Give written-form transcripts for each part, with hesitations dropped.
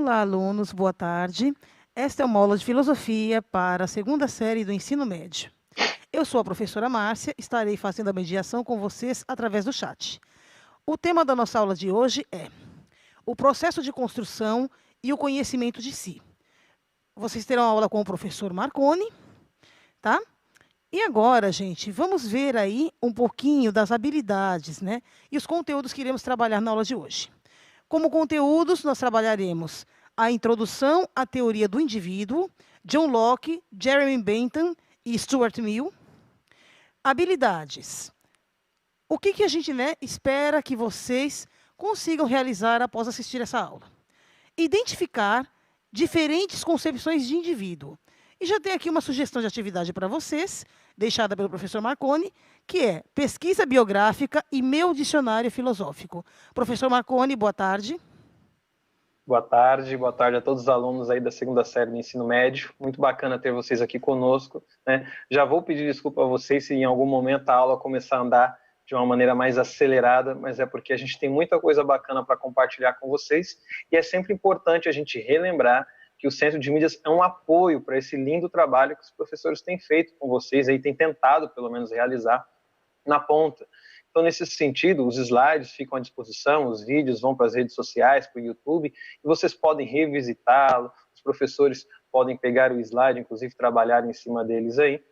Olá, alunos, boa tarde. Esta é uma aula de filosofia para a segunda série do ensino médio. Eu sou a professora Márcia, estarei fazendo a mediação com vocês através do chat. O tema da nossa aula de hoje é o processo de construção e o conhecimento de si. Vocês terão aula com o professor Marconi, tá? E agora, gente, vamos ver aí um pouquinho das habilidades, né? E os conteúdos que iremos trabalhar na aula de hoje. Como conteúdos, nós trabalharemos a introdução à teoria do indivíduo, John Locke, Jeremy Bentham e Stuart Mill. Habilidades. O que a gente, espera que vocês consigam realizar após assistir essa aula? Identificar diferentes concepções de indivíduo. E já tem aqui uma sugestão de atividade para vocês, deixada pelo professor Marconi, que é pesquisa biográfica e meu dicionário filosófico. Professor Marconi, boa tarde. Boa tarde a todos os alunos aí da segunda série do ensino médio. Muito bacana ter vocês aqui conosco, né? Já vou pedir desculpa a vocês se em algum momento a aula começar a andar de uma maneira mais acelerada, mas é porque a gente tem muita coisa bacana para compartilhar com vocês e é sempre importante a gente relembrar que o Centro de Mídias é um apoio para esse lindo trabalho que os professores têm feito com vocês, aí têm tentado, pelo menos, realizar na ponta. Então, nesse sentido, os slides ficam à disposição, os vídeos vão para as redes sociais, para o YouTube, e vocês podem revisitá-lo, os professores podem pegar o slide, inclusive trabalhar em cima deles aí,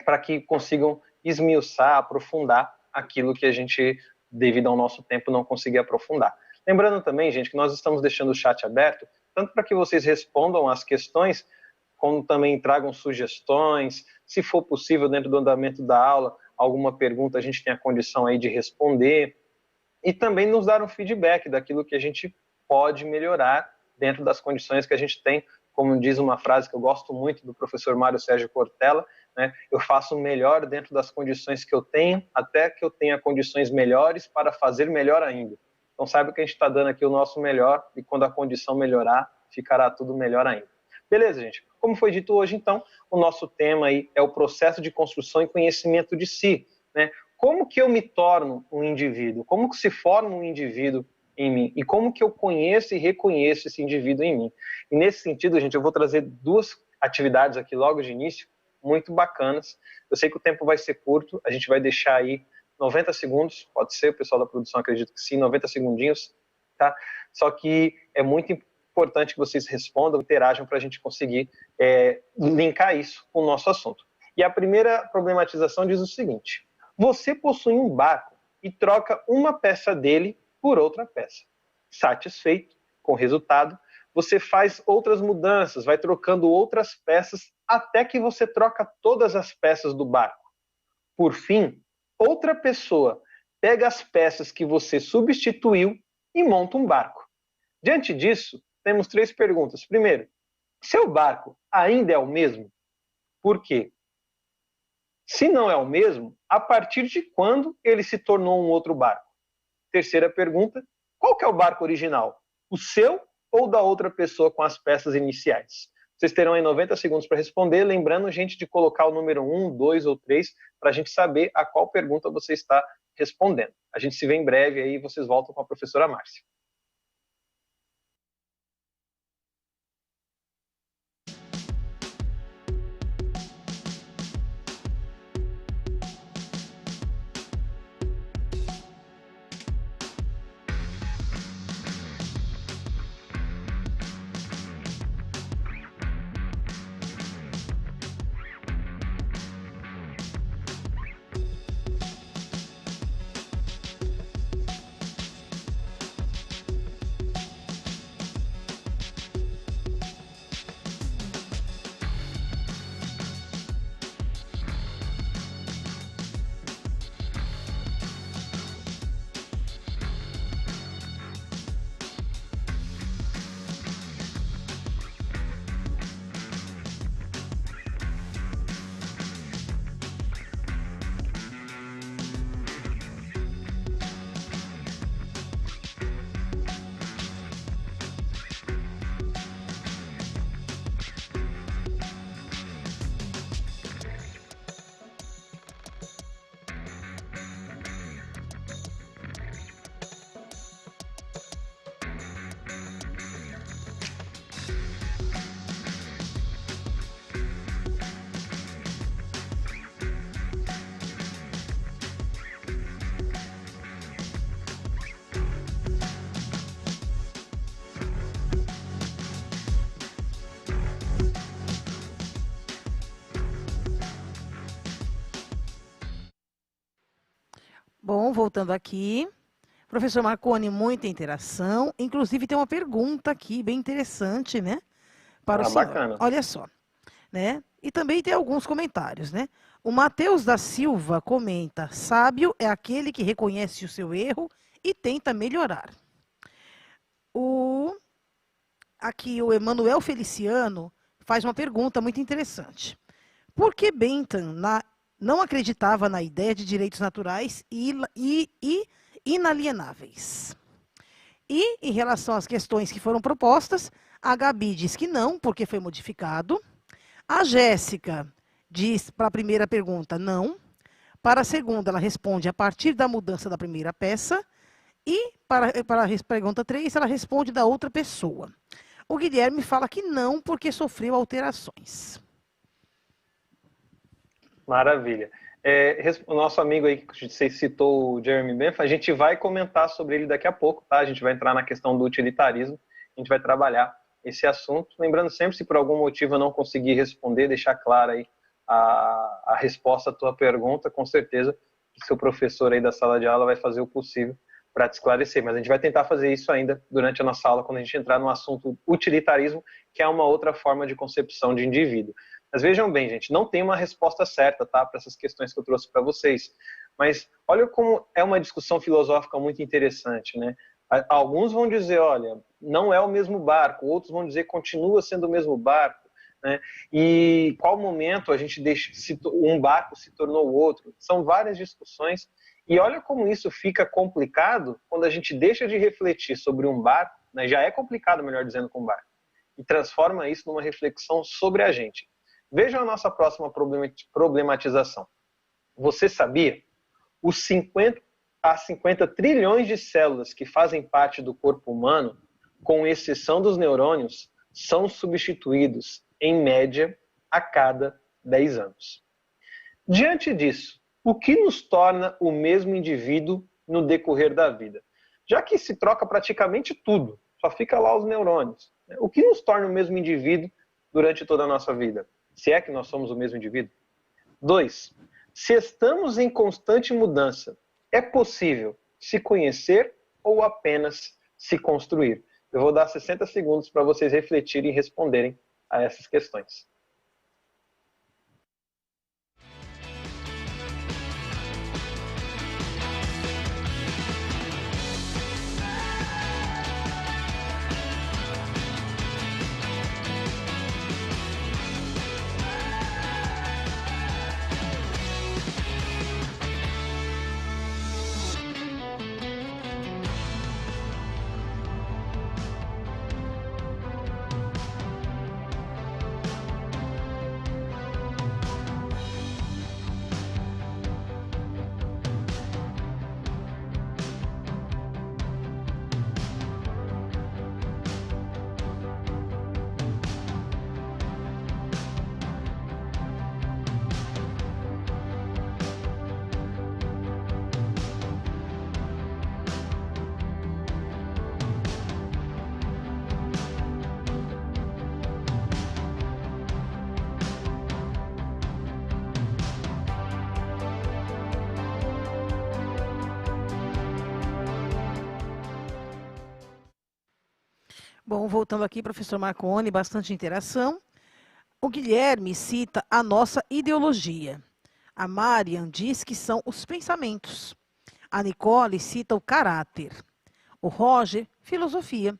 para que consigam esmiuçar, aprofundar aquilo que a gente, devido ao nosso tempo, não conseguia aprofundar. Lembrando também, gente, que nós estamos deixando o chat aberto, tanto para que vocês respondam às questões, como também tragam sugestões, se for possível, dentro do andamento da aula, alguma pergunta a gente tem a condição aí de responder, e também nos dar um feedback daquilo que a gente pode melhorar dentro das condições que a gente tem, como diz uma frase que eu gosto muito do professor Mário Sérgio Cortella, né? Eu faço o melhor dentro das condições que eu tenho, até que eu tenha condições melhores para fazer melhor ainda. Então saiba que a gente está dando aqui o nosso melhor e quando a condição melhorar, ficará tudo melhor ainda. Beleza, gente? Como foi dito hoje, então, o nosso tema aí é o processo de construção e conhecimento de si, né? Como que eu me torno um indivíduo? Como que se forma um indivíduo em mim? E como que eu conheço e reconheço esse indivíduo em mim? E nesse sentido, gente, eu vou trazer duas atividades aqui logo de início, muito bacanas. Eu sei que o tempo vai ser curto, a gente vai deixar aí 90 segundos, pode ser, o pessoal da produção acredita que sim, 90 segundinhos, tá? Só que é muito importante que vocês respondam, interajam para a gente conseguir linkar isso com o nosso assunto. E a primeira problematização diz o seguinte: você possui um barco e troca uma peça dele por outra peça. Satisfeito com o resultado, você faz outras mudanças, vai trocando outras peças até que você troca todas as peças do barco. Por fim, outra pessoa pega as peças que você substituiu e monta um barco. Diante disso, temos três perguntas. Primeiro, seu barco ainda é o mesmo? Por quê? Se não é o mesmo, a partir de quando ele se tornou um outro barco? Terceira pergunta, qual que é o barco original? O seu ou da outra pessoa com as peças iniciais? Vocês terão aí 90 segundos para responder, lembrando, gente, de colocar o número 1, 2 ou 3, para a gente saber a qual pergunta você está respondendo. A gente se vê em breve aí e vocês voltam com a professora Márcia. Bom, voltando aqui. Professor Marconi, muita interação. Inclusive, tem uma pergunta aqui bem interessante, né? Para o Ah, senhor. bacana. Olha só, né? E também tem alguns comentários, né? O Matheus da Silva comenta: sábio é aquele que reconhece o seu erro e tenta melhorar. O Aqui o Emanuel Feliciano faz uma pergunta muito interessante. Por que Bentham não acreditava na ideia de direitos naturais e inalienáveis? E, em relação às questões que foram propostas, a Gabi diz que não, porque foi modificado. A Jéssica diz para a primeira pergunta não. Para a segunda, ela responde a partir da mudança da primeira peça. E para a pergunta 3, ela responde da outra pessoa. O Guilherme fala que não, porque sofreu alterações. Maravilha. O nosso amigo aí, que você citou, o Jeremy Bentham, a gente vai comentar sobre ele daqui a pouco, tá? A gente vai entrar na questão do utilitarismo, a gente vai trabalhar esse assunto. Lembrando sempre, se por algum motivo eu não conseguir responder, deixar clara aí a resposta à tua pergunta, com certeza o seu professor aí da sala de aula vai fazer o possível para te esclarecer. Mas a gente vai tentar fazer isso ainda durante a nossa aula, quando a gente entrar no assunto utilitarismo, que é uma outra forma de concepção de indivíduo. Mas vejam bem, gente, não tem uma resposta certa, tá, para essas questões que eu trouxe para vocês. Mas olha como é uma discussão filosófica muito interessante, né? Alguns vão dizer, olha, não é o mesmo barco, outros vão dizer continua sendo o mesmo barco, né? E qual momento a gente deixa um barco se tornou outro? São várias discussões. E olha como isso fica complicado quando a gente deixa de refletir sobre um barco, né? Já é complicado, melhor dizendo, com um barco, e transforma isso numa reflexão sobre a gente. Vejam a nossa próxima problematização. Você sabia? Os 50 a 50 trilhões de células que fazem parte do corpo humano, com exceção dos neurônios, são substituídos, em média, a cada 10 anos. Diante disso, o que nos torna o mesmo indivíduo no decorrer da vida? Já que se troca praticamente tudo, só fica lá os neurônios. O que nos torna o mesmo indivíduo durante toda a nossa vida? Se é que nós somos o mesmo indivíduo. 2. Se estamos em constante mudança, é possível se conhecer ou apenas se construir? Eu vou dar 60 segundos para vocês refletirem e responderem a essas questões. Bom, voltando aqui, professor Marconi, bastante interação. O Guilherme cita a nossa ideologia. A Marian diz que são os pensamentos. A Nicole cita o caráter. O Roger, filosofia.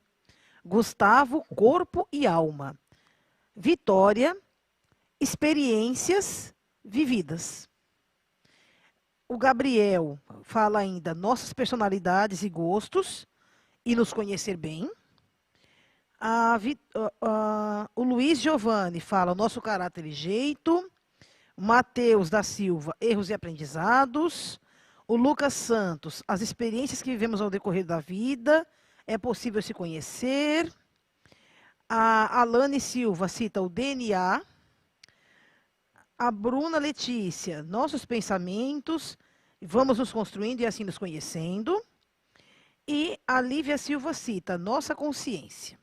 Gustavo, corpo e alma. Vitória, experiências vividas. O Gabriel fala ainda nossas personalidades e gostos e nos conhecer bem. O Luiz Giovanni fala o nosso caráter e jeito. O Matheus da Silva, erros e aprendizados. O Lucas Santos, as experiências que vivemos ao decorrer da vida. É possível se conhecer. A Alane Silva cita o DNA. A Bruna Letícia, nossos pensamentos. Vamos nos construindo e assim nos conhecendo. E a Lívia Silva cita nossa consciência.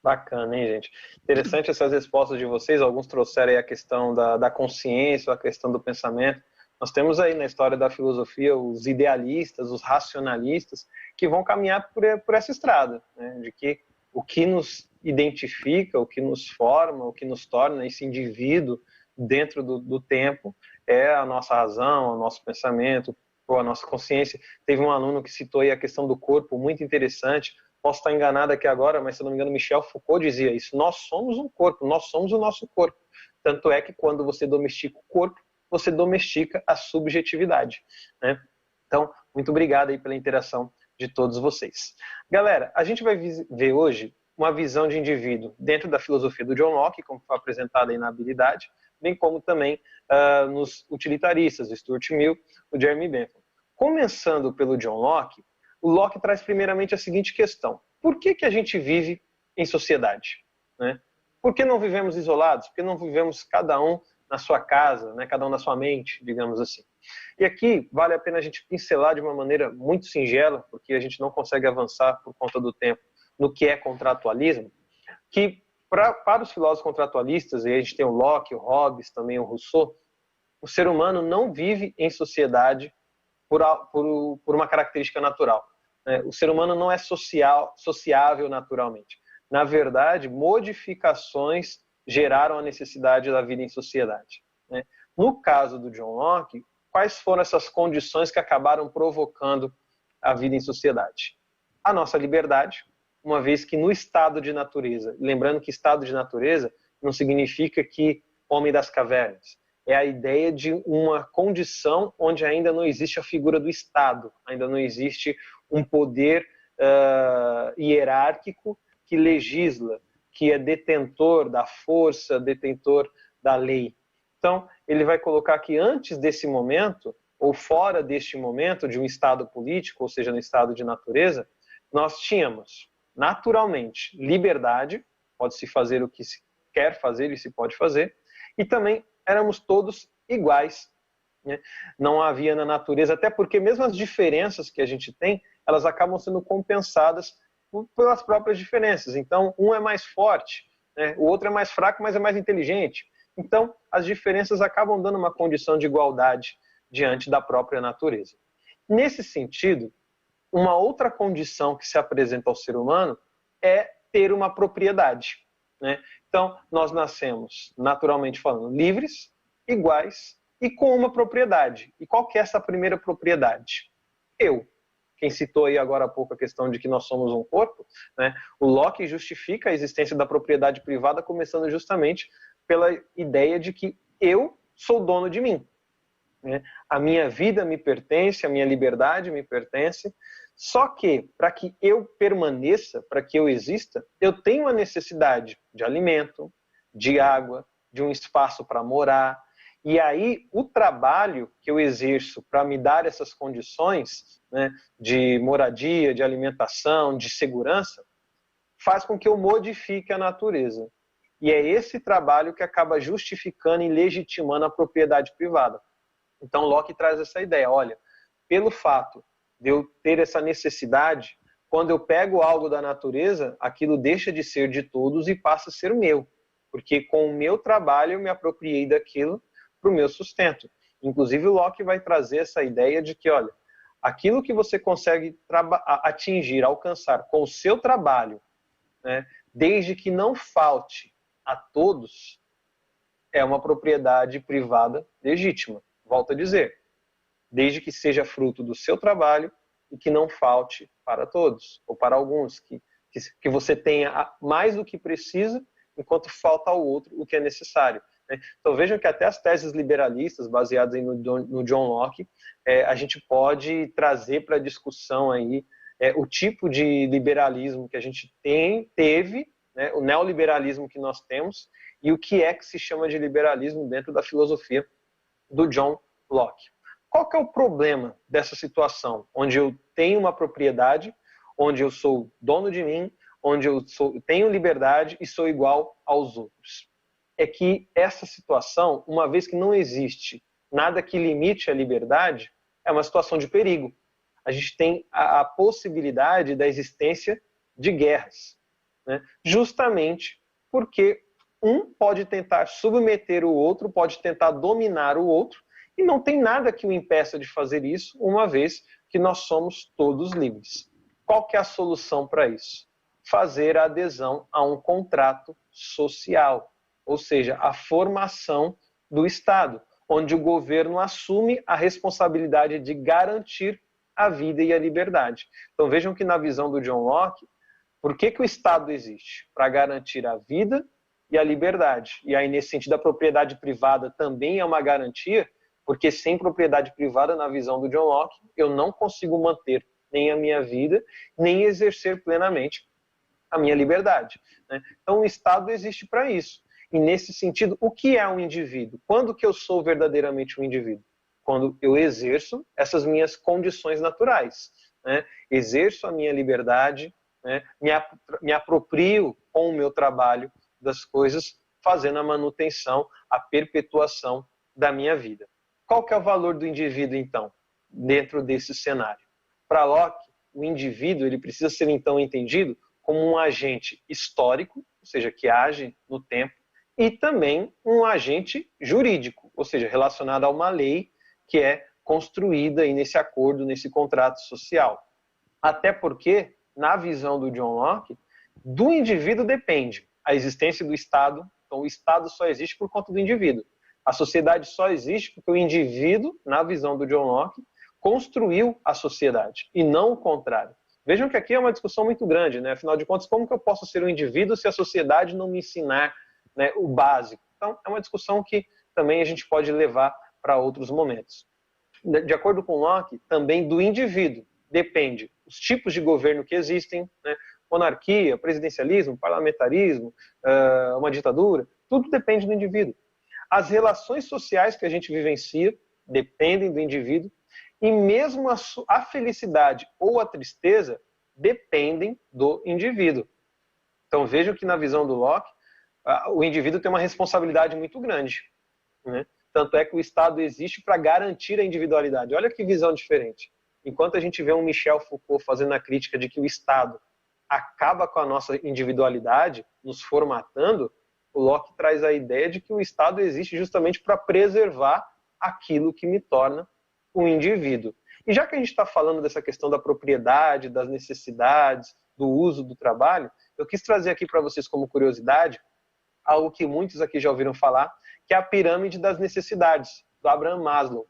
Bacana, hein, gente? Interessante essas respostas de vocês. Alguns trouxeram aí a questão da consciência, a questão do pensamento. Nós temos aí na história da filosofia os idealistas, os racionalistas, que vão caminhar por essa estrada, né? De que o que nos identifica, o que nos forma, o que nos torna esse indivíduo dentro do tempo é a nossa razão, o nosso pensamento, ou a nossa consciência. Teve um aluno que citou aí a questão do corpo, muito interessante. Posso estar enganado aqui agora, mas se não me engano, Michel Foucault dizia isso. Nós somos um corpo, nós somos o nosso corpo. Tanto é que quando você domestica o corpo, você domestica a subjetividade, né? Então, muito obrigado aí pela interação de todos vocês. Galera, a gente vai ver hoje uma visão de indivíduo dentro da filosofia do John Locke, como foi apresentada aí na habilidade, bem como também nos utilitaristas, o Stuart Mill, o Jeremy Bentham. Começando pelo John Locke, o Locke traz primeiramente a seguinte questão: por que a gente vive em sociedade, né? Por que não vivemos isolados? Por que não vivemos cada um na sua casa, né? Cada um na sua mente, digamos assim? E aqui vale a pena a gente pincelar de uma maneira muito singela, porque a gente não consegue avançar por conta do tempo, no que é contratualismo, que para os filósofos contratualistas, e a gente tem o Locke, o Hobbes, também o Rousseau, o ser humano não vive em sociedade por uma característica natural, né? O ser humano não é sociável naturalmente. Na verdade, modificações geraram a necessidade da vida em sociedade, né? No caso do John Locke, quais foram essas condições que acabaram provocando a vida em sociedade? A nossa liberdade, uma vez que no estado de natureza, lembrando que estado de natureza não significa que homem das cavernas, é a ideia de uma condição onde ainda não existe a figura do Estado, ainda não existe um poder hierárquico que legisla, que é detentor da força, detentor da lei. Então, ele vai colocar que antes desse momento, ou fora deste momento de um estado político, ou seja, no estado de natureza, nós tínhamos, naturalmente, liberdade, pode-se fazer o que se quer fazer e se pode fazer, e também éramos todos iguais, né? Não havia na natureza, até porque mesmo as diferenças que a gente tem, elas acabam sendo compensadas pelas próprias diferenças. Então, um é mais forte, né? O outro é mais fraco, mas é mais inteligente. Então, as diferenças acabam dando uma condição de igualdade diante da própria natureza. Nesse sentido, uma outra condição que se apresenta ao ser humano é ter uma propriedade, né? Então, nós nascemos, naturalmente falando, livres, iguais e com uma propriedade. E qual que é essa primeira propriedade? Eu. Quem citou aí agora há pouco a questão de que nós somos um corpo, né? O Locke justifica a existência da propriedade privada começando justamente pela ideia de que eu sou dono de mim, né? A minha vida me pertence, a minha liberdade me pertence, só que para que eu permaneça, para que eu exista, eu tenho a necessidade de alimento, de água, de um espaço para morar. E aí o trabalho que eu exerço para me dar essas condições, né, de moradia, de alimentação, de segurança, faz com que eu modifique a natureza. E é esse trabalho que acaba justificando e legitimando a propriedade privada. Então Locke traz essa ideia: olha, pelo fato de eu ter essa necessidade, quando eu pego algo da natureza, aquilo deixa de ser de todos e passa a ser meu. Porque com o meu trabalho eu me apropriei daquilo para o meu sustento. Inclusive o Locke vai trazer essa ideia de que, olha, aquilo que você consegue atingir, alcançar com o seu trabalho, né, desde que não falte a todos, é uma propriedade privada legítima. Volto a dizer, desde que seja fruto do seu trabalho e que não falte para todos, ou para alguns, que você tenha mais do que precisa, enquanto falta ao outro o que é necessário. Então vejam que até as teses liberalistas, baseadas no John Locke, a gente pode trazer para a discussão aí o tipo de liberalismo que a gente teve, né, o neoliberalismo que nós temos, e o que é que se chama de liberalismo dentro da filosofia do John Locke. Qual que é o problema dessa situação, onde eu tenho uma propriedade, onde eu sou dono de mim, onde eu tenho liberdade e sou igual aos outros? É que essa situação, uma vez que não existe nada que limite a liberdade, é uma situação de perigo. A gente tem a possibilidade da existência de guerras, né? Justamente porque um pode tentar submeter o outro, pode tentar dominar o outro, E não tem nada que o impeça de fazer isso, uma vez que nós somos todos livres. Qual que é a solução para isso? Fazer a adesão a um contrato social, ou seja, a formação do Estado, onde o governo assume a responsabilidade de garantir a vida e a liberdade. Então vejam que na visão do John Locke, por que o Estado existe? Para garantir a vida e a liberdade. E aí, nesse sentido, a propriedade privada também é uma garantia, porque sem propriedade privada, na visão do John Locke, eu não consigo manter nem a minha vida, nem exercer plenamente a minha liberdade. Então o Estado existe para isso. E nesse sentido, o que é um indivíduo? Quando que eu sou verdadeiramente um indivíduo? Quando eu exerço essas minhas condições naturais. Exerço a minha liberdade, me aproprio com o meu trabalho das coisas, fazendo a manutenção, a perpetuação da minha vida. Qual que é o valor do indivíduo, então, dentro desse cenário? Para Locke, o indivíduo ele precisa ser, então, entendido como um agente histórico, ou seja, que age no tempo, e também um agente jurídico, ou seja, relacionado a uma lei que é construída aí nesse acordo, nesse contrato social. Até porque, na visão do John Locke, do indivíduo depende a existência do Estado. Então, o Estado só existe por conta do indivíduo. A sociedade só existe porque o indivíduo, na visão do John Locke, construiu a sociedade, e não o contrário. Vejam que aqui é uma discussão muito grande, né? Afinal de contas, como que eu posso ser um indivíduo se a sociedade não me ensinar, o básico? Então, é uma discussão que também a gente pode levar para outros momentos. De acordo com Locke, também do indivíduo depende os tipos de governo que existem, monarquia, presidencialismo, parlamentarismo, uma ditadura, tudo depende do indivíduo. As relações sociais que a gente vivencia dependem do indivíduo, e mesmo a felicidade ou a tristeza dependem do indivíduo. Então vejam que na visão do Locke, o indivíduo tem uma responsabilidade muito grande. Tanto é que o Estado existe para garantir a individualidade. Olha que visão diferente. Enquanto a gente vê um Michel Foucault fazendo a crítica de que o Estado acaba com a nossa individualidade, nos formatando, o Locke traz a ideia de que o Estado existe justamente para preservar aquilo que me torna um indivíduo. E já que a gente está falando dessa questão da propriedade, das necessidades, do uso do trabalho, eu quis trazer aqui para vocês como curiosidade algo que muitos aqui já ouviram falar, que é a pirâmide das necessidades, do Abraham Maslow.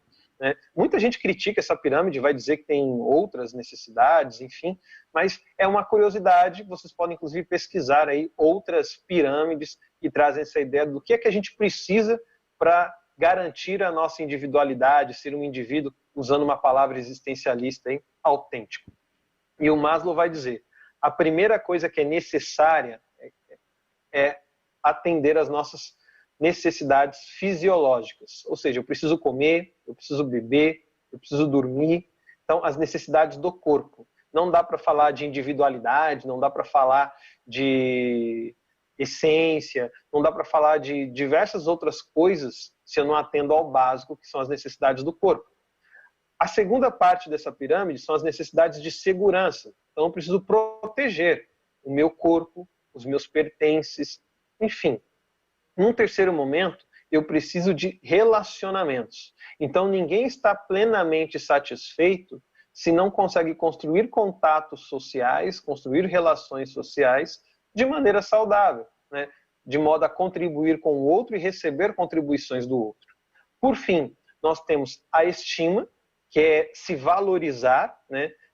Muita gente critica essa pirâmide, vai dizer que tem outras necessidades, enfim, mas é uma curiosidade, vocês podem inclusive pesquisar aí outras pirâmides que trazem essa ideia do que é que a gente precisa para garantir a nossa individualidade, ser um indivíduo, usando uma palavra existencialista, autêntico. E o Maslow vai dizer, a primeira coisa que é necessária é atender às nossas necessidades fisiológicas. Ou seja, eu preciso comer, eu preciso beber, eu preciso dormir. Então, as necessidades do corpo. Não dá para falar de individualidade, não dá para falar de essência, não dá para falar de diversas outras coisas se eu não atendo ao básico, que são as necessidades do corpo. A segunda parte dessa pirâmide são as necessidades de segurança. Então, eu preciso proteger o meu corpo, os meus pertences, enfim. Num terceiro momento, eu preciso de relacionamentos. Então, ninguém está plenamente satisfeito se não consegue construir contatos sociais, construir relações sociais de maneira saudável, de modo a contribuir com o outro e receber contribuições do outro. Por fim, nós temos a estima, que é se valorizar,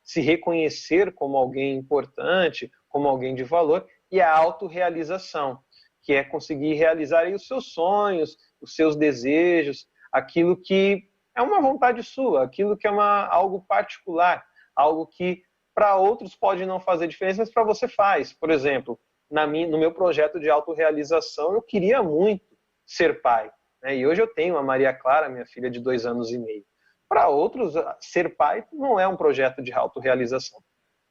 se reconhecer como alguém importante, como alguém de valor, e a autorrealização, que é conseguir realizar aí os seus sonhos, os seus desejos, aquilo que é uma vontade sua, aquilo que é algo particular, algo que para outros pode não fazer diferença, mas para você faz. Por exemplo, no meu projeto de autorrealização, eu queria muito ser pai. E hoje eu tenho a Maria Clara, minha filha de 2 anos e meio. Para outros, ser pai não é um projeto de autorrealização.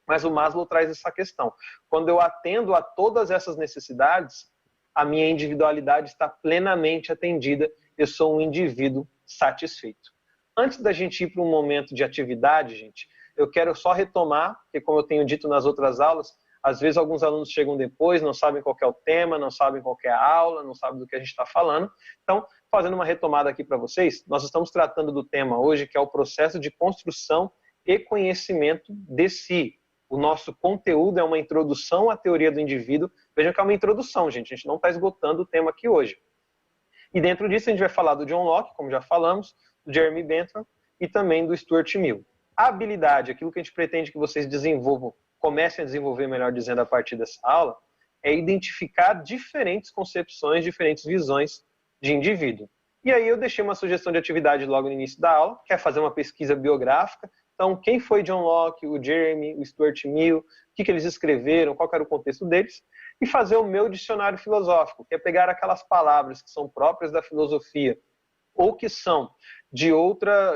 Mas o Maslow traz essa questão. Quando eu atendo a todas essas necessidades, a minha individualidade está plenamente atendida, eu sou um indivíduo satisfeito. Antes da gente ir para um momento de atividade, gente, eu quero só retomar, porque como eu tenho dito nas outras aulas, às vezes alguns alunos chegam depois, não sabem qual é o tema, não sabem qual é a aula, não sabem do que a gente está falando. Então, fazendo uma retomada aqui para vocês, nós estamos tratando do tema hoje, que é o processo de construção e conhecimento de si. O nosso conteúdo é uma introdução à teoria do indivíduo. Vejam que é uma introdução, gente. A gente não está esgotando o tema aqui hoje. E dentro disso a gente vai falar do John Locke, como já falamos, do Jeremy Bentham e também do Stuart Mill. A habilidade, aquilo que a gente pretende que vocês desenvolvam, comecem a desenvolver, melhor dizendo, a partir dessa aula, é identificar diferentes concepções, diferentes visões de indivíduo. E aí eu deixei uma sugestão de atividade logo no início da aula, que é fazer uma pesquisa biográfica. Então, quem foi John Locke, o Jeremy, o Stuart Mill, o que eles escreveram, qual era o contexto deles, e fazer o meu dicionário filosófico, que é pegar aquelas palavras que são próprias da filosofia, ou que são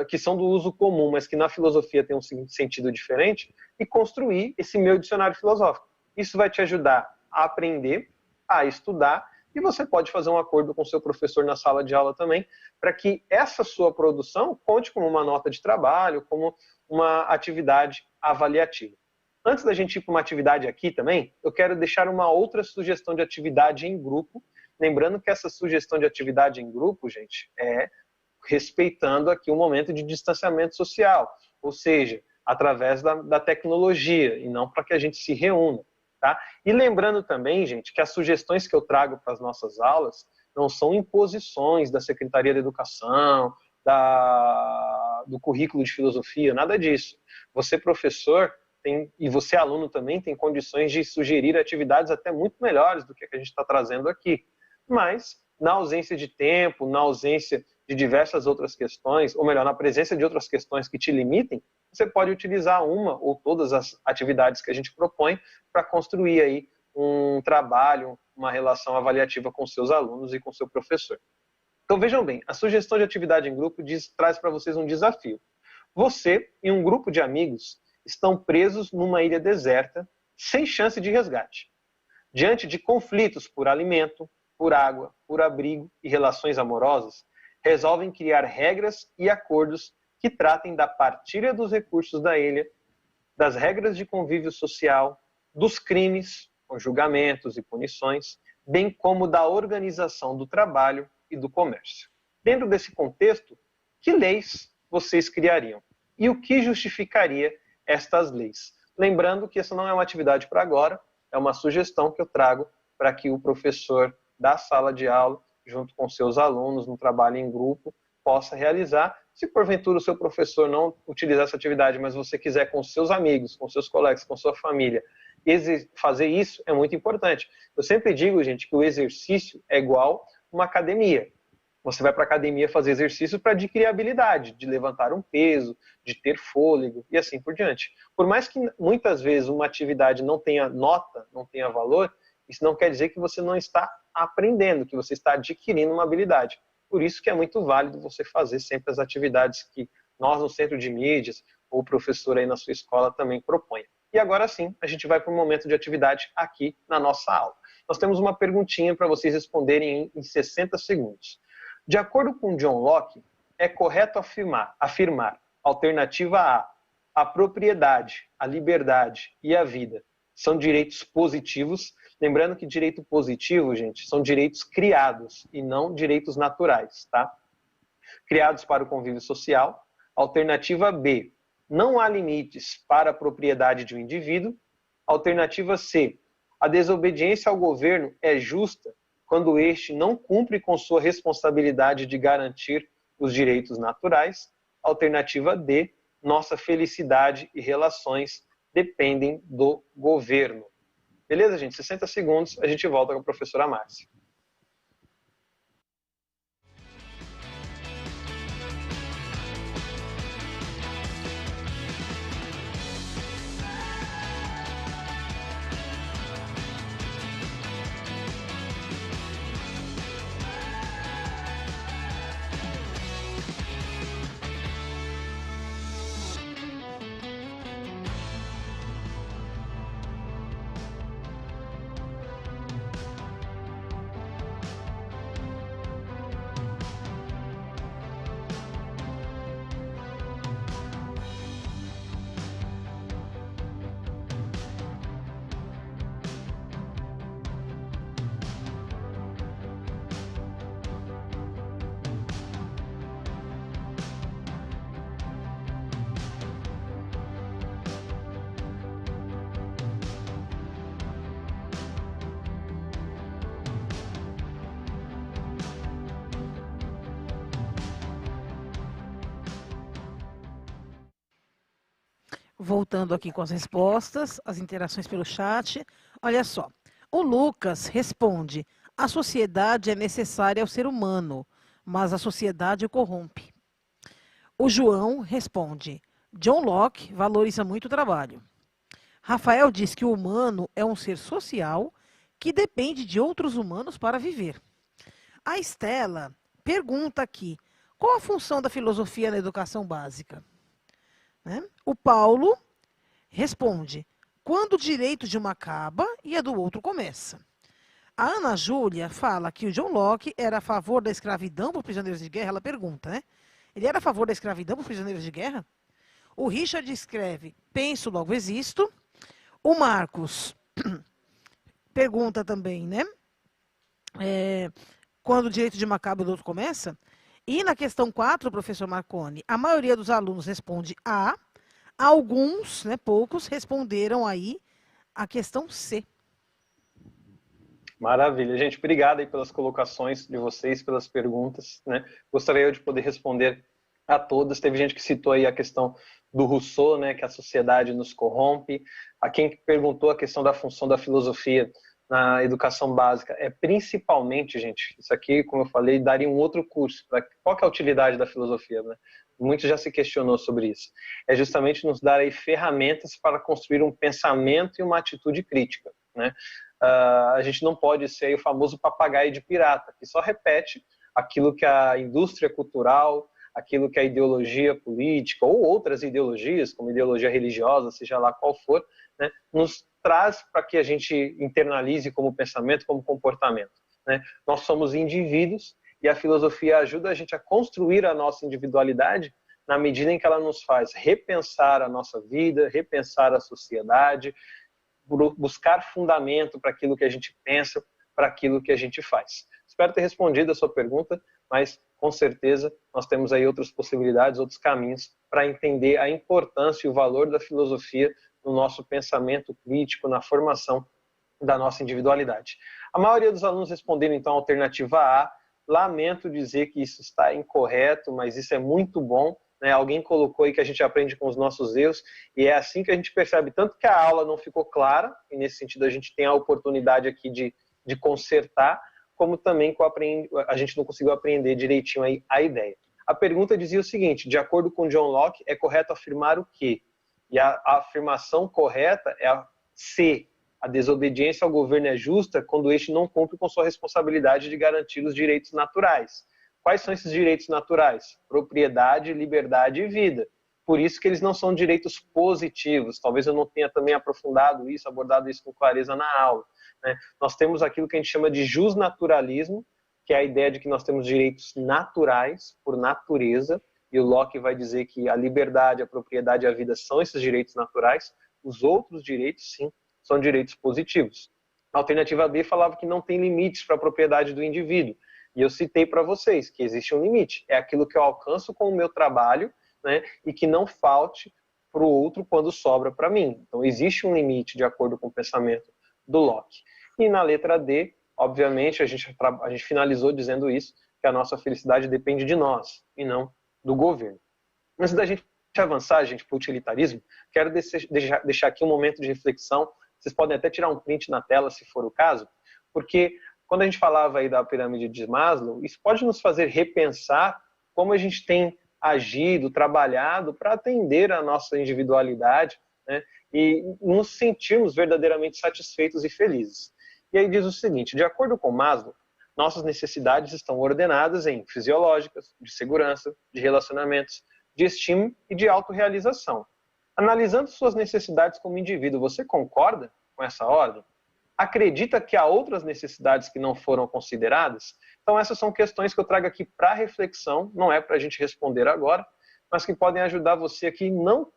que são do uso comum, mas que na filosofia tem um sentido diferente, e construir esse meu dicionário filosófico. Isso vai te ajudar a aprender, a estudar, e você pode fazer um acordo com o seu professor na sala de aula também, para que essa sua produção conte como uma nota de trabalho, como uma atividade avaliativa. Antes da gente ir para uma atividade aqui também, eu quero deixar uma outra sugestão de atividade em grupo. Lembrando que essa sugestão de atividade em grupo, gente, é respeitando aqui um momento de distanciamento social, ou seja, através da tecnologia, e não para que a gente se reúna. Tá? E lembrando também, gente, que as sugestões que eu trago para as nossas aulas não são imposições da Secretaria da Educação, do currículo de filosofia, nada disso. Você, professor, e você, aluno, também tem condições de sugerir atividades até muito melhores do que a gente está trazendo aqui. Mas, na ausência de tempo, na ausência de diversas outras questões, ou melhor, na presença de outras questões que te limitem, você pode utilizar uma ou todas as atividades que a gente propõe para construir aí um trabalho, uma relação avaliativa com seus alunos e com seu professor. Então vejam bem, a sugestão de atividade em grupo traz para vocês um desafio. Você e um grupo de amigos estão presos numa ilha deserta, sem chance de resgate. Diante de conflitos por alimento, por água, por abrigo e relações amorosas, resolvem criar regras e acordos que tratem da partilha dos recursos da ilha, das regras de convívio social, dos crimes, com julgamentos e punições, bem como da organização do trabalho e do comércio. Dentro desse contexto, que leis vocês criariam? E o que justificaria estas leis? Lembrando que essa não é uma atividade para agora, é uma sugestão que eu trago para que o professor da sala de aula, junto com seus alunos, no trabalho em grupo, possa realizar. Se porventura o seu professor não utilizar essa atividade, mas você quiser com seus amigos, com seus colegas, com sua família, fazer isso é muito importante. Eu sempre digo, gente, que o exercício é igual uma academia. Você vai para a academia fazer exercício para adquirir habilidade, de levantar um peso, de ter fôlego e assim por diante. Por mais que muitas vezes uma atividade não tenha nota, não tenha valor, isso não quer dizer que você não está aprendendo, que você está adquirindo uma habilidade. Por isso que é muito válido você fazer sempre as atividades que nós no Centro de Mídias ou o professor aí na sua escola também propõe. E agora sim, a gente vai para um momento de atividade aqui na nossa aula. Nós temos uma perguntinha para vocês responderem em 60 segundos. De acordo com John Locke, é correto afirmar, alternativa a propriedade, a liberdade e a vida são direitos positivos. Lembrando que direito positivo, gente, são direitos criados e não direitos naturais, tá? Criados para o convívio social. Alternativa B, não há limites para a propriedade de um indivíduo. Alternativa C, a desobediência ao governo é justa quando este não cumpre com sua responsabilidade de garantir os direitos naturais. Alternativa D, nossa felicidade e relações dependem do governo. Beleza, gente? 60 segundos, a gente volta com a professora Márcia. Voltando aqui com as respostas, as interações pelo chat. Olha só. O Lucas responde: a sociedade é necessária ao ser humano, mas a sociedade o corrompe. O João responde: John Locke valoriza muito o trabalho. Rafael diz que o humano é um ser social que depende de outros humanos para viver. A Estela pergunta aqui: qual a função da filosofia na educação básica? Né? O Paulo responde: quando o direito de uma acaba e a do outro começa. A Ana Júlia fala que o John Locke era a favor da escravidão por prisioneiros de guerra. Ela pergunta, né? Ele era a favor da escravidão por prisioneiros de guerra? O Richard escreve: penso, logo existo. O Marcos pergunta também, né? Quando o direito de uma acaba e do outro começa. E na questão 4, professor Marconi, a maioria dos alunos responde A. Alguns, né, poucos, responderam aí a questão C. Maravilha, gente. Obrigado aí pelas colocações de vocês, pelas perguntas, né? Gostaria eu de poder responder a todas. Teve gente que citou aí a questão do Rousseau, né, que a sociedade nos corrompe. A quem perguntou a questão da função da filosofia na educação básica é principalmente, gente, isso aqui, como eu falei, daria um outro curso. Qual que é a utilidade da filosofia, né? Muito já se questionou sobre isso. É justamente nos dar aí ferramentas para construir um pensamento e uma atitude crítica, né? A gente não pode ser aí o famoso papagaio de pirata, que só repete aquilo que a indústria cultural, aquilo que a ideologia política ou outras ideologias, como ideologia religiosa, seja lá qual for, né, nos traz para que a gente internalize como pensamento, como comportamento, né? Nós somos indivíduos e a filosofia ajuda a gente a construir a nossa individualidade na medida em que ela nos faz repensar a nossa vida, repensar a sociedade, buscar fundamento para aquilo que a gente pensa, para aquilo que a gente faz. Espero ter respondido a sua pergunta, mas com certeza nós temos aí outras possibilidades, outros caminhos para entender a importância e o valor da filosofia no nosso pensamento crítico, na formação da nossa individualidade. A maioria dos alunos responderam então a alternativa A. Lamento dizer que isso está incorreto, mas isso é muito bom, né? Alguém colocou aí que a gente aprende com os nossos erros, e é assim que a gente percebe tanto que a aula não ficou clara, e nesse sentido a gente tem a oportunidade aqui de consertar, como também a gente não conseguiu aprender direitinho aí a ideia. A pergunta dizia o seguinte: de acordo com John Locke, é correto afirmar o quê? E a afirmação correta é a C. A desobediência ao governo é justa quando este não cumpre com sua responsabilidade de garantir os direitos naturais. Quais são esses direitos naturais? Propriedade, liberdade e vida. Por isso que eles não são direitos positivos. Talvez eu não tenha também aprofundado isso, abordado isso com clareza na aula, né? Nós temos aquilo que a gente chama de justnaturalismo, que é a ideia de que nós temos direitos naturais, por natureza, e o Locke vai dizer que a liberdade, a propriedade e a vida são esses direitos naturais. Os outros direitos, sim, são direitos positivos. A alternativa B falava que não tem limites para a propriedade do indivíduo. E eu citei para vocês que existe um limite. É aquilo que eu alcanço com o meu trabalho, né, e que não falte para o outro quando sobra para mim. Então, existe um limite de acordo com o pensamento do Locke. E na letra D, obviamente, a gente finalizou dizendo isso, que a nossa felicidade depende de nós e não do governo. Antes da gente avançar, gente, para o utilitarismo, quero deixar aqui um momento de reflexão. Vocês podem até tirar um print na tela, se for o caso, porque quando a gente falava aí da pirâmide de Maslow, isso pode nos fazer repensar como a gente tem agido, trabalhado para atender a nossa individualidade, né, e nos sentirmos verdadeiramente satisfeitos e felizes. E aí diz o seguinte: de acordo com Maslow, nossas necessidades estão ordenadas em fisiológicas, de segurança, de relacionamentos, de estímulo e de autorrealização. Analisando suas necessidades como indivíduo, você concorda com essa ordem? Acredita que há outras necessidades que não foram consideradas? Então essas são questões que eu trago aqui para reflexão, não é para a gente responder agora, mas que podem ajudar você aqui não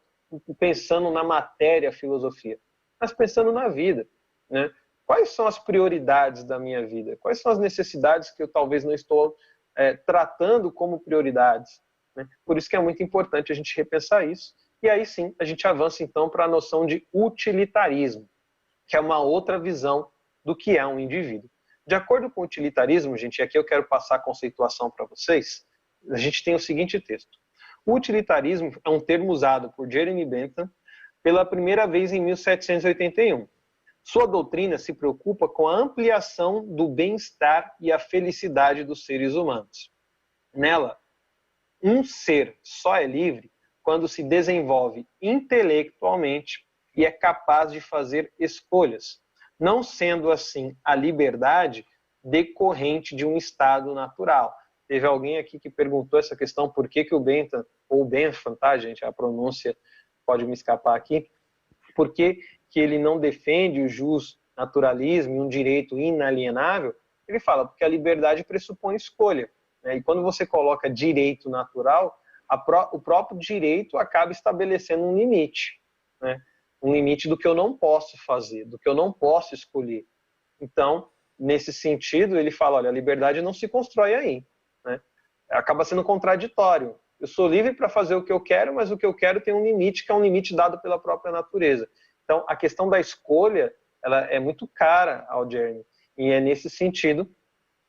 pensando na matéria filosofia, mas pensando na vida, né? Quais são as prioridades da minha vida? Quais são as necessidades que eu talvez não estou tratando como prioridades, né? Por isso que é muito importante a gente repensar isso. E aí sim, a gente avança então para a noção de utilitarismo, que é uma outra visão do que é um indivíduo. De acordo com o utilitarismo, gente, e aqui eu quero passar a conceituação para vocês, a gente tem o seguinte texto. O utilitarismo é um termo usado por Jeremy Bentham pela primeira vez em 1781. Sua doutrina se preocupa com a ampliação do bem-estar e a felicidade dos seres humanos. Nela, um ser só é livre quando se desenvolve intelectualmente e é capaz de fazer escolhas, não sendo assim a liberdade decorrente de um estado natural. Teve alguém aqui que perguntou essa questão, por que o Bentham, ou Bentham, tá, gente? A pronúncia pode me escapar aqui. Por que ele não defende o jus naturalismo e um direito inalienável? Ele fala, porque a liberdade pressupõe escolha, né? E quando você coloca direito natural, o próprio direito acaba estabelecendo um limite, né? Um limite do que eu não posso fazer, do que eu não posso escolher. Então, nesse sentido, ele fala, olha, a liberdade não se constrói aí, né? Acaba sendo contraditório. Eu sou livre para fazer o que eu quero, mas o que eu quero tem um limite, que é um limite dado pela própria natureza. Então, a questão da escolha, ela é muito cara ao Jeremy. E é nesse sentido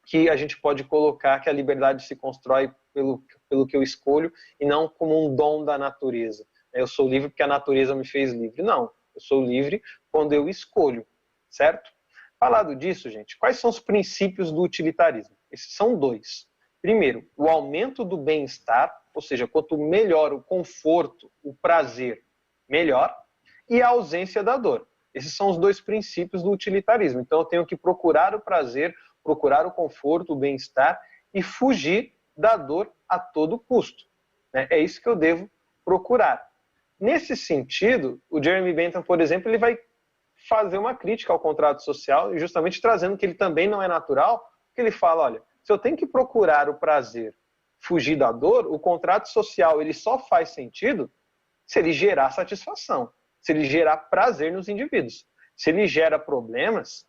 que a gente pode colocar que a liberdade se constrói pelo que eu escolho e não como um dom da natureza. Eu sou livre porque a natureza me fez livre. Não, eu sou livre quando eu escolho, certo? Falado disso, gente, quais são os princípios do utilitarismo? Esses são dois. Primeiro, o aumento do bem-estar, ou seja, quanto melhor o conforto, o prazer, melhor, e a ausência da dor. Esses são os dois princípios do utilitarismo. Então, eu tenho que procurar o prazer, procurar o conforto, o bem-estar e fugir da dor a todo custo. É isso que eu devo procurar. Nesse sentido, o Jeremy Bentham, por exemplo, ele vai fazer uma crítica ao contrato social, justamente trazendo que ele também não é natural, porque ele fala, olha, se eu tenho que procurar o prazer, fugir da dor, o contrato social ele só faz sentido se ele gerar satisfação, se ele gerar prazer nos indivíduos. Se ele gera problemas,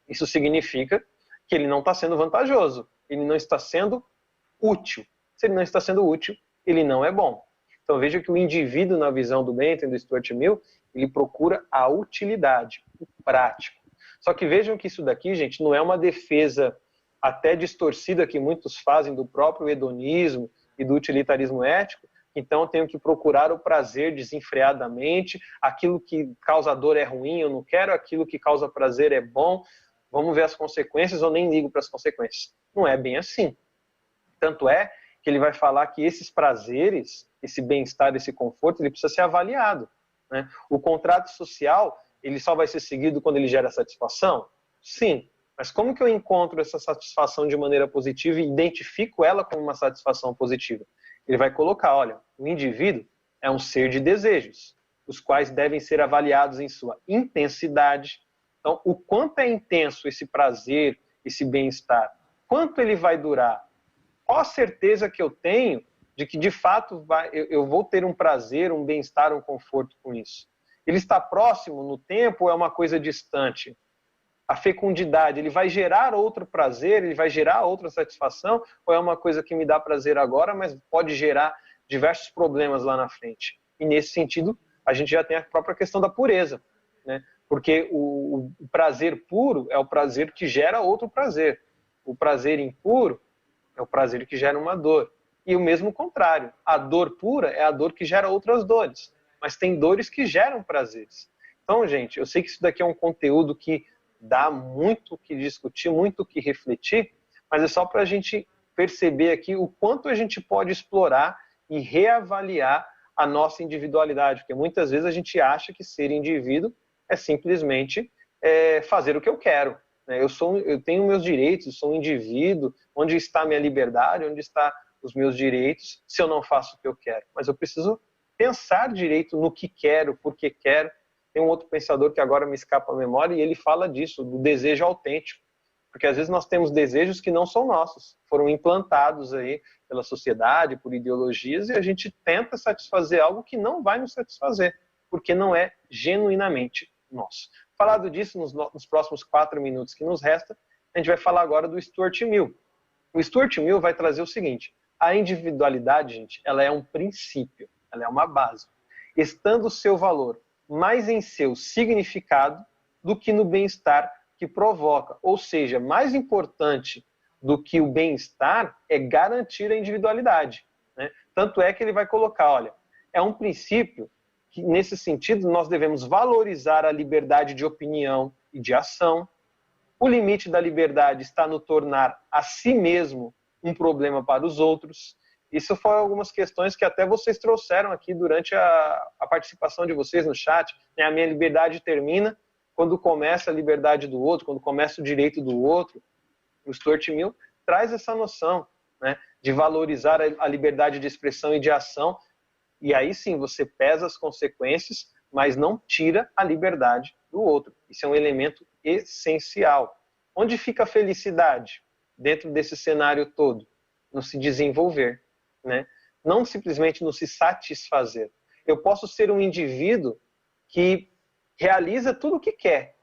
isso significa que ele não está sendo vantajoso, ele não está sendo útil. Se ele não está sendo útil, ele não é bom. Então veja que o indivíduo, na visão do Bentham e do Stuart Mill, ele procura a utilidade, o prático. Só que vejam que isso daqui, gente, não é uma defesa até distorcida que muitos fazem do próprio hedonismo e do utilitarismo ético. Então eu tenho que procurar o prazer desenfreadamente, aquilo que causa dor é ruim, eu não quero, aquilo que causa prazer é bom, vamos ver as consequências, eu nem ligo para as consequências. Não é bem assim. Tanto é que ele vai falar que esses prazeres, esse bem-estar, esse conforto, ele precisa ser avaliado, né? O contrato social, ele só vai ser seguido quando ele gera satisfação? Sim. Mas como que eu encontro essa satisfação de maneira positiva e identifico ela como uma satisfação positiva? Ele vai colocar, olha, o indivíduo é um ser de desejos, os quais devem ser avaliados em sua intensidade. Então, o quanto é intenso esse prazer, esse bem-estar? Quanto ele vai durar? Qual a certeza que eu tenho de que, de fato, eu vou ter um prazer, um bem-estar, um conforto com isso? Ele está próximo no tempo ou é uma coisa distante? A fecundidade, ele vai gerar outro prazer, ele vai gerar outra satisfação, ou é uma coisa que me dá prazer agora, mas pode gerar diversos problemas lá na frente? E nesse sentido, a gente já tem a própria questão da pureza, né? Porque o prazer puro é o prazer que gera outro prazer. O prazer impuro é o prazer que gera uma dor. E o mesmo contrário, a dor pura é a dor que gera outras dores. Mas tem dores que geram prazeres. Então, gente, eu sei que isso daqui é um conteúdo que dá muito o que discutir, muito o que refletir, mas é só para a gente perceber aqui o quanto a gente pode explorar e reavaliar a nossa individualidade, porque muitas vezes a gente acha que ser indivíduo é simplesmente fazer o que eu quero. Eu tenho meus direitos, eu sou um indivíduo, onde está a minha liberdade, onde estão os meus direitos, se eu não faço o que eu quero. Mas eu preciso pensar direito no que quero, por que quero. Tem um outro pensador que agora me escapa a memória e ele fala disso, do desejo autêntico. Porque às vezes nós temos desejos que não são nossos, foram implantados aí pela sociedade, por ideologias, e a gente tenta satisfazer algo que não vai nos satisfazer, porque não é genuinamente nosso. Falado disso, nos próximos 4 minutos que nos resta, a gente vai falar agora do Stuart Mill. O Stuart Mill vai trazer o seguinte: a individualidade, gente, ela é um princípio, ela é uma base, estando o seu valor mais em seu significado do que no bem-estar que provoca. Ou seja, mais importante do que o bem-estar é garantir a individualidade, né? Tanto é que ele vai colocar, olha, é um princípio que, nesse sentido, nós devemos valorizar a liberdade de opinião e de ação. O limite da liberdade está no tornar a si mesmo um problema para os outros. Isso foram algumas questões que até vocês trouxeram aqui durante a participação de vocês no chat. A minha liberdade termina quando começa a liberdade do outro, quando começa o direito do outro. O Stuart Mill traz essa noção, né, de valorizar a liberdade de expressão e de ação. E aí sim, você pesa as consequências, mas não tira a liberdade do outro. Isso é um elemento essencial. Onde fica a felicidade dentro desse cenário todo? No se desenvolver, né? Não simplesmente no se satisfazer. Eu posso ser um indivíduo que realiza tudo o que quer,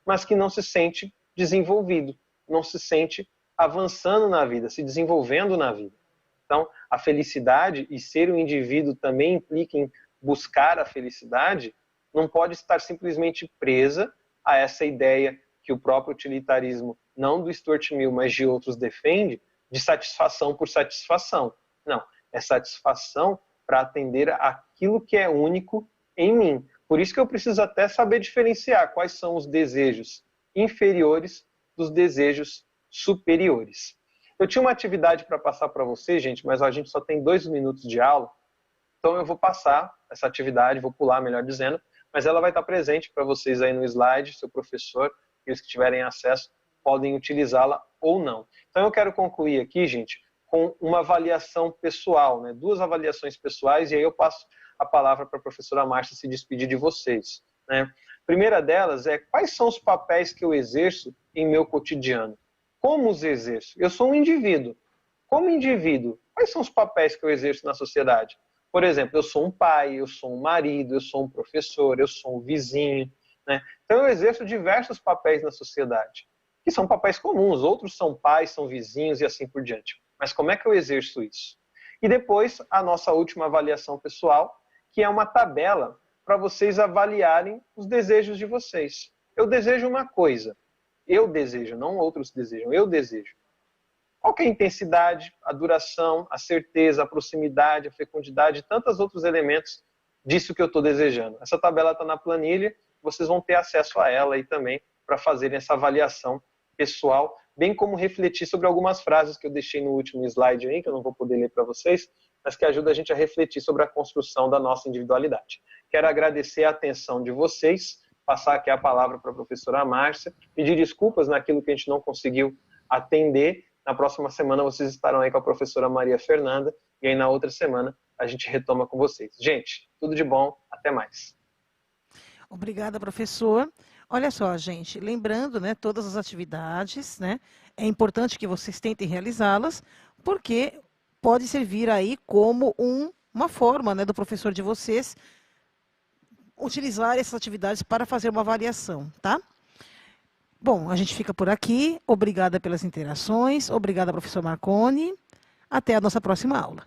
mas que não se sente desenvolvido, não se sente avançando na vida, se desenvolvendo na vida. Então, a felicidade e ser um indivíduo também implica em buscar a felicidade, não pode estar simplesmente presa a essa ideia que o próprio utilitarismo, não do Stuart Mill, mas de outros defende, de satisfação por satisfação. Não, é satisfação para atender aquilo que é único em mim. Por isso que eu preciso até saber diferenciar quais são os desejos inferiores dos desejos superiores. Eu tinha uma atividade para passar para vocês, gente, mas a gente só tem 2 minutos de aula, então eu vou passar essa atividade, vou pular, melhor dizendo, mas ela vai estar presente para vocês aí no slide, seu professor, aqueles que tiverem acesso, podem utilizá-la ou não. Então eu quero concluir aqui, gente, com uma avaliação pessoal, né? 2 avaliações pessoais, e aí eu passo a palavra para a professora Márcia se despedir de vocês, né? A primeira delas é: quais são os papéis que eu exerço em meu cotidiano? Como os exerço? Eu sou um indivíduo. Como indivíduo, quais são os papéis que eu exerço na sociedade? Por exemplo, eu sou um pai, eu sou um marido, eu sou um professor, eu sou um vizinho, né? Então eu exerço diversos papéis na sociedade, que são papéis comuns. Outros são pais, são vizinhos e assim por diante. Mas como é que eu exerço isso? E depois, a nossa última avaliação pessoal, que é uma tabela para vocês avaliarem os desejos de vocês. Eu desejo uma coisa. Eu desejo, não outros desejam. Eu desejo. Qual que é a intensidade, a duração, a certeza, a proximidade, a fecundidade e tantos outros elementos disso que eu estou desejando. Essa tabela está na planilha, vocês vão ter acesso a ela aí também para fazerem essa avaliação pessoal, bem como refletir sobre algumas frases que eu deixei no último slide aí, que eu não vou poder ler para vocês, mas que ajuda a gente a refletir sobre a construção da nossa individualidade. Quero agradecer a atenção de vocês, passar aqui a palavra para a professora Márcia, pedir desculpas naquilo que a gente não conseguiu atender. Na próxima semana vocês estarão aí com a professora Maria Fernanda, e aí na outra semana a gente retoma com vocês. Gente, tudo de bom, até mais. Obrigada, professor. Olha só, gente, lembrando, né, todas as atividades, né, é importante que vocês tentem realizá-las, porque pode servir aí como uma forma, né, do professor de vocês utilizar essas atividades para fazer uma avaliação, tá? Bom, a gente fica por aqui. Obrigada pelas interações. Obrigada, professor Marconi. Até a nossa próxima aula.